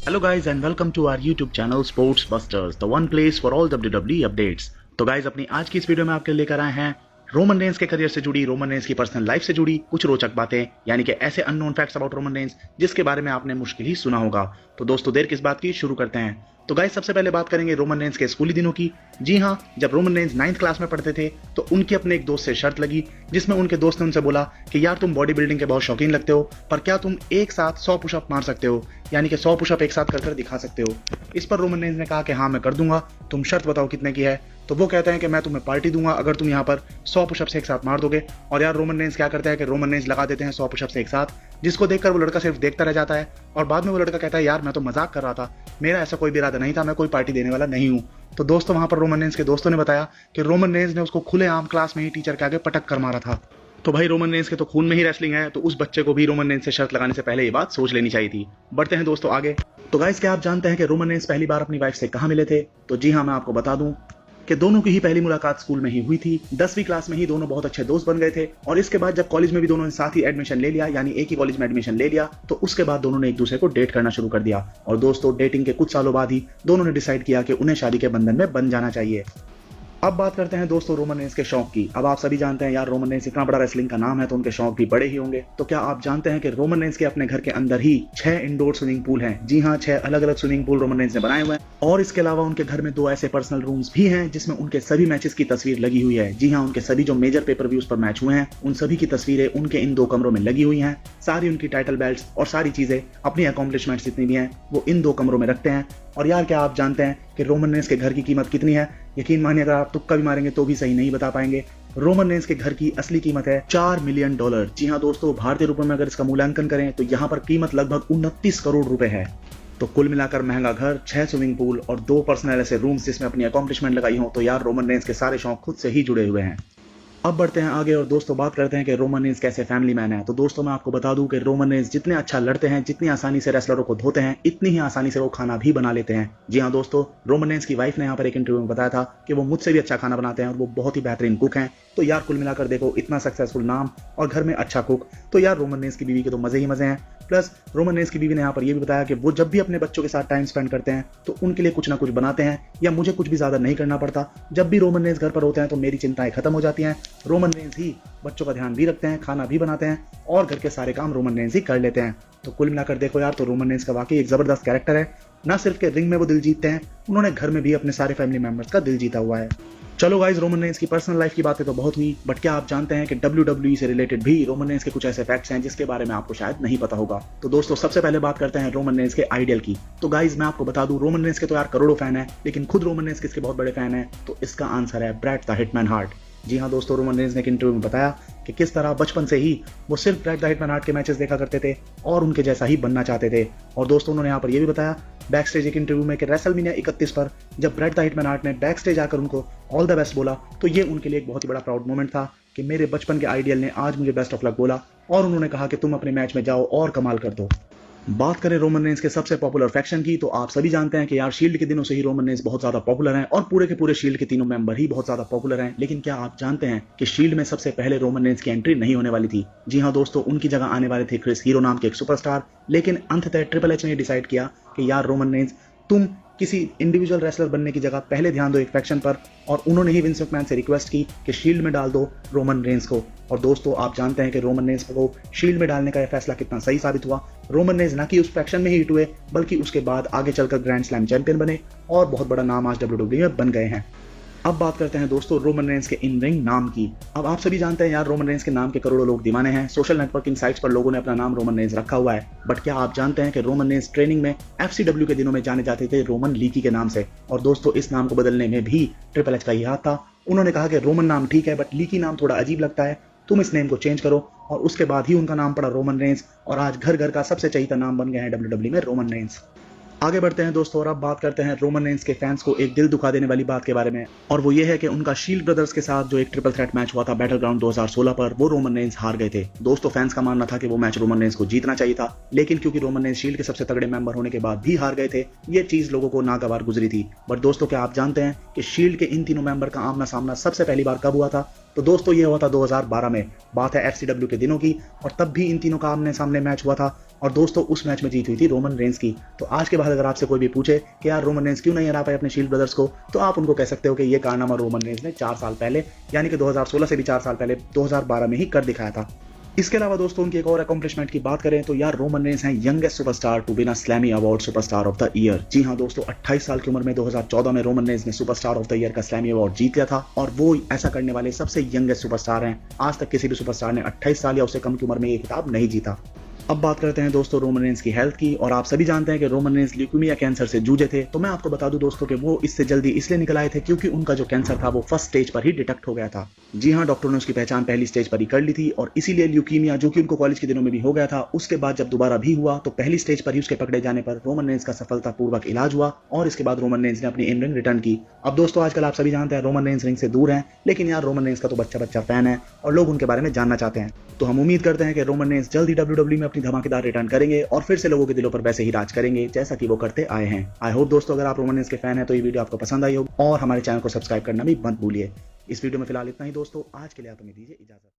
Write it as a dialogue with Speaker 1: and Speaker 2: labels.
Speaker 1: Hello guys and welcome to our YouTube channel Sports Busters, the one place for all WWE updates। तो guys अपनी आज की इस video में आपके लिए लेकर आए हैं रोमन रेंस के करियर से जुड़ी, रोमन रेंस की पर्सनल लाइफ से जुड़ी कुछ रोचक बातें, यानी कि ऐसे unknown facts about Roman Reigns जिसके बारे में आपने मुश्किल ही सुना होगा। तो दोस्तों देर किस बात की, शुरू करते हैं। तो गाइस सबसे पहले बात करेंगे रोमन रेंस के स्कूली दिनों की। जी हाँ, जब रोमन रेंस 9th क्लास में पढ़ते थे तो उनके अपने एक दोस्त से शर्त लगी, जिसमें उनके दोस्त ने उनसे बोला कि यार तुम बॉडी बिल्डिंग के बहुत शौकीन लगते हो, पर क्या तुम एक साथ 100 पुशअप मार सकते हो, यानी कि 100 पुशअप एक साथ कर दिखा सकते हो। इस पर रोमन रेंस ने कहा कि हाँ मैं कर दूंगा, तुम शर्त बताओ कितने की है। तो वो कहते हैं कि मैं तुम्हें पार्टी दूंगा अगर तुम यहाँ पर 100 पुशअप्स एक साथ मार दोगे। और यार रोमन रेंस क्या करता है कि रोमन रेंस लगा देते हैं 100 पुशअप्स एक साथ, जिसको देखकर वो लड़का सिर्फ देखता रह जाता है। और बाद में वो लड़का कहता है यार मैं तो मजाक कर रहा था, मेरा ऐसा कोई भी इरादा नहीं था, मैं कोई पार्टी देने वाला नहीं हूँ। तो दोस्तों वहां पर रोमन रेंस के दोस्तों ने बताया कि रोमन रेंस ने उसको खुलेआम क्लास में ही टीचर के आगे पटक कर मारा था। तो भाई रोमन रेंस के तो खून में ही रेसलिंग है, तो उस बच्चे को भी रोमन रेंस से शर्त लगाने से पहले ये बात सोच लेनी चाहिए थी। बढ़ते हैं दोस्तों आगे। तो गाइस क्या आप जानते हैं कि रोमन रेंस पहली बार अपनी वाइफ से कहाँ मिले थे? तो जी हाँ, मैं आपको बता दूं कि दोनों की ही पहली मुलाकात स्कूल में ही हुई थी। 10वीं क्लास में ही दोनों बहुत अच्छे दोस्त बन गए थे, और इसके बाद जब कॉलेज में भी दोनों ने साथ ही एडमिशन ले लिया, यानी एक ही कॉलेज में एडमिशन ले लिया, तो उसके बाद दोनों ने एक दूसरे को डेट करना शुरू कर दिया। और दोस्तों डेटिंग के कुछ सालों बाद ही दोनों ने डिसाइड किया कि उन्हें शादी के बंधन में बंध जाना चाहिए। अब बात करते हैं दोस्तों रोमन रेंस के शौक की। अब आप सभी जानते हैं यार रोमन रेंस इतना बड़ा रेसलिंग का नाम है तो उनके शौक भी बड़े ही होंगे। तो क्या आप जानते हैं कि रोमन रेंस के अपने घर के अंदर ही 6 इंडोर स्विमिंग पूल हैं? जी हाँ, 6 अलग अलग स्विमिंग पूल रोमन रेंस ने बनाए हुए हैं। और इसके अलावा उनके घर में 2 ऐसे पर्सनल रूम्स भी हैं जिसमें उनके सभी मैचेस की तस्वीर लगी हुई है। जी हाँ, उनके सभी जो मेजर पेपर व्यूज पर मैच हुए हैं उन सभी की तस्वीरें उनके इन 2 कमरों में लगी हुई हैं। सारी उनकी टाइटल बेल्ट्स और सारी चीजें, अपनी अकॉम्प्लिशमेंट्स जितनी भी हैं, वो इन 2 कमरों में रखते हैं। और यार क्या आप जानते हैं कि रोमन रेंस के घर की कीमत कितनी है? यकीन मानिए अगर आप तुक्का भी मारेंगे तो भी सही नहीं बता पाएंगे। रोमन रेंस के घर की असली कीमत है $4 मिलियन। जी हाँ दोस्तों, भारतीय रुपए में अगर इसका मूल्यांकन करें तो यहाँ पर कीमत लगभग 29 करोड़ रुपए है। तो कुल मिलाकर महंगा घर, 6 स्विमिंग पूल और 2 पर्सनल ऐसे रूम्स जिसमें अपनी अकॉम्प्लिशमेंट लगाई हो, तो यार रोमन रेंस के सारे शौक खुद से ही जुड़े हुए हैं। अब बढ़ते हैं आगे और दोस्तों बात करते हैं कि रोमन रेंस कैसे फैमिली मैन है। तो दोस्तों मैं आपको बता दूं कि रोमन रेंस जितने अच्छा लड़ते हैं, जितनी आसानी से रेसलरों को धोते हैं, इतनी ही आसानी से वो खाना भी बना लेते हैं। जी हाँ दोस्तों, रोमन रेंस की वाइफ ने यहाँ पर एक इंटरव्यू में बताया था कि वो मुझसे भी अच्छा खाना बनाते हैं और वो बहुत ही बेहतरीन कुक हैं। तो यार कुल मिलाकर देखो, इतना सक्सेसफुल नाम और घर में अच्छा कुक, तो यार रोमन रेंस की बीवी के तो मजे ही मजे हैं। प्लस रोमन रेंस की बीवी ने यहाँ पर यह भी बताया कि वो जब भी अपने बच्चों के साथ टाइम स्पेंड करते हैं तो उनके लिए कुछ ना कुछ बनाते हैं, या मुझे कुछ भी ज्यादा नहीं करना पड़ता। जब भी रोमन रेंस घर पर होते हैं तो मेरी चिंताएं खत्म हो जाती हैं। रोमन रेंस ही बच्चों का ध्यान भी रखते हैं, खाना भी बनाते हैं और घर के सारे काम रोमन रेंस ही कर लेते हैं। तो कुल मिलाकर देखो यार, तो रोमन रेंस का वाकई एक जबरदस्त कैरेक्टर है। ना सिर्फ के रिंग में वो दिल जीतते हैं, उन्होंने घर में भी अपने सारे फैमिली मेंबर्स का दिल जीता हुआ है। चलो गाइस, रोमन रेंस की पर्सनल लाइफ की बातें तो बहुत हुई, बट क्या आप जानते हैं कि WWE से रिलेटेड भी रोमन रेंस के कुछ ऐसे फैक्ट्स हैं जिसके बारे में आपको शायद नहीं पता होगा। तो दोस्तों सबसे पहले बात करते हैं रोमन रेंस के आइडियल की। तो गाइस मैं आपको बता दूं, रोमन रेंस के तो यार करोड़ों फैन है, लेकिन खुद रोमन रेंस किसके बहुत बड़े फैन है? तो इसका आंसर है ब्रैट द हिटमैन हार्ट। जी हाँ दोस्तों, रोमन रेंस ने एक इंटरव्यू में बताया कि किस तरह बचपन से ही वो सिर्फ ब्रैट द हिटमैन हार्ट के मैचेस देखा करते थे और उनके जैसा ही बनना चाहते थे। और दोस्तों उन्होंने यहाँ पर यह भी बताया बैक स्टेज एक इंटरव्यू में कि रेसलमेनिया 31 पर जब ब्रैट द हिटमैन हार्ट ने बैक स्टेज आकर उनको ऑल द बेस्ट बोला, तो ये उनके लिए एक बहुत ही बड़ा प्राउड मोमेंट था कि मेरे बचपन के आइडियल ने आज मुझे बेस्ट ऑफ लक बोला, और उन्होंने कहा कि तुम अपने मैच में जाओ और कमाल कर दो। बात करें रोमन रेंस के सबसे पॉपुलर फैक्शन की, तो आप सभी जानते हैं कि यार शील्ड के दिनों से ही रोमन रेंस बहुत ज्यादा पॉपुलर हैं और पूरे के पूरे शील्ड के तीनों मेंबर ही बहुत ज्यादा पॉपुलर हैं। लेकिन क्या आप जानते हैं कि शील्ड में सबसे पहले रोमन रेंस की एंट्री नहीं होने वाली थी? जी हाँ दोस्तों, उनकी जगह आने वाले थे क्रिस हीरो नाम के एक सुपरस्टार। लेकिन अंततः ट्रिपल एच ने डिसाइड किया कि यार रोमन रेंस, तुम किसी इंडिविजुअल रेसलर बनने की जगह पहले ध्यान दो एक फैक्शन पर, और उन्होंने ही विंस मैकमैन से रिक्वेस्ट की कि शील्ड में डाल दो रोमन रेंस को। और दोस्तों आप जानते हैं कि रोमन रेंस को शील्ड में डालने का यह फैसला कितना सही साबित हुआ। रोमन रेंस ना कि उस फैक्शन में ही हिट हुए, बल्कि उसके बाद आगे चलकर ग्रैंड स्लैम चैंपियन बने और बहुत बड़ा नाम आज WWE में बन गए हैं। अब बात करते हैं दोस्तों रोमन रेंस के इन रिंग नाम की। अब आप सभी जानते हैं यार रोमन रेंस के नाम के करोड़ों लोग दीवाने हैं। सोशल नेटवर्किंग साइट्स पर लोगों ने अपना नाम रोमन रेंस रखा हुआ है। बट क्या आप जानते हैं कि रोमन रेंस ट्रेनिंग में FCW के दिनों में जाने जाते थे रोमन लीकी के नाम से? और दोस्तों इस नाम को बदलने में भी ट्रिपल एच का ही हाथ था। उन्होंने कहा कि रोमन नाम ठीक है, बट लीकी नाम थोड़ा अजीब लगता है, तुम इस नेम को चेंज करो। और उसके बाद ही उनका नाम पड़ा रोमन रेंस, और आज घर घर का सबसे चहीता नाम बन गया है WWE में रोमन रेंस। आगे बढ़ते हैं दोस्तों और अब बात करते हैं रोमन रेंस के फैंस को एक दिल दुखा देने वाली बात के बारे में, और वो ये है कि उनका शील्ड ब्रदर्स के साथ जो एक ट्रिपल थ्रेट मैच हुआ था बैटल ग्राउंड 2016 पर, वो रोमन रेंस हार गए थे। दोस्तों फैंस का मानना था कि वो मैच रोमन रेंस को जीतना चाहिए था, लेकिन क्योंकि रोमन रेंस शील्ड के सबसे तगड़े मेंबर होने के बाद भी हार गए थे, ये चीज लोगों को नागवार गुजरी थी। बट दोस्तों क्या आप जानते हैं कि शील्ड के इन तीनों मेंबर का आमना सामना सबसे पहली बार कब हुआ था? तो दोस्तों ये हुआ था 2012 में। बात है FCW के दिनों की, और तब भी इन तीनों का आमने सामने मैच हुआ था और दोस्तों उस मैच में जीत हुई थी रोमन रेंस की। तो आज के बाद अगर आपसे कोई भी पूछे कि यार रोमन रेंस क्यों नहीं हरा पाए अपने शील्ड ब्रदर्स को, तो आप उनको कह सकते हो कि ये कारनामा रोमन रेंस ने 4 साल पहले, यानी कि 2016 से भी 4 साल पहले 2012 में ही कर दिखाया था। इसके अलावा दोस्तों उनकी एक और अकॉम्प्लिशमेंट की बात करें तो यार रोमन रेंस हैं youngest superstar to win a Slammy award superstar of the year. जी हां दोस्तों, 28 साल की उम्र में 2014 में रोमन रेंस ने सुपरस्टार ऑफ द ईयर का स्लैमी अवार्ड जीत लिया था और वो ऐसा करने वाले सबसे यंगेस्ट सुपरस्टार हैं। आज तक किसी भी सुपरस्टार ने 28 साल या उससे कम की उम्र में ये खिताब नहीं जीता। अब बात करते हैं दोस्तों रोमन रेंस की हेल्थ की। और आप सभी जानते हैं कि रोमन रेंस ल्यूकेमिया कैंसर से जूझे थे। तो मैं आपको बता दूं दोस्तों कि वो इससे जल्दी इसलिए निकल आए थे क्योंकि उनका जो कैंसर था वो फर्स्ट स्टेज पर ही डिटेक्ट हो गया था। जी हाँ, डॉक्टर ने उसकी पहचान पहली स्टेज पर ही कर ली थी और इसीलिए ल्यूकीमिया, जो कि उनको कॉलेज के दिनों में भी हो गया था, उसके बाद जब दोबारा भी हुआ तो पहली स्टेज पर ही उसके पकड़े जाने पर रोमन रेंस का सफलतापूर्वक इलाज हुआ और इसके बाद रोमन रेंस ने अपनी इन रिंग रिटर्न की। अब दोस्तों आजकल आप सभी जानते हैं रोमन रेंस रिंग से दूर हैं, लेकिन यार रोमन रेंस का तो बच्चा फैन है और लोग उनके बारे में जानना चाहते हैं। तो हम उम्मीद करते हैं कि रोमन रेंस जल्द ही WWE में अपनी धमाकेदार रिटर्न करेंगे और फिर से लोगों के दिलों पर वैसे ही राज करेंगे जैसा कि वो करते आए हैं। आई होप दोस्तों अगर आप रोमन रेंस के फैन हैं तो ये वीडियो आपको पसंद आई होगी और हमारे चैनल को सब्सक्राइब करना भी मत भूलिए। इस वीडियो में फिलहाल इतना ही दोस्तों, आज के लिए आप हमें दीजिए इजाजत।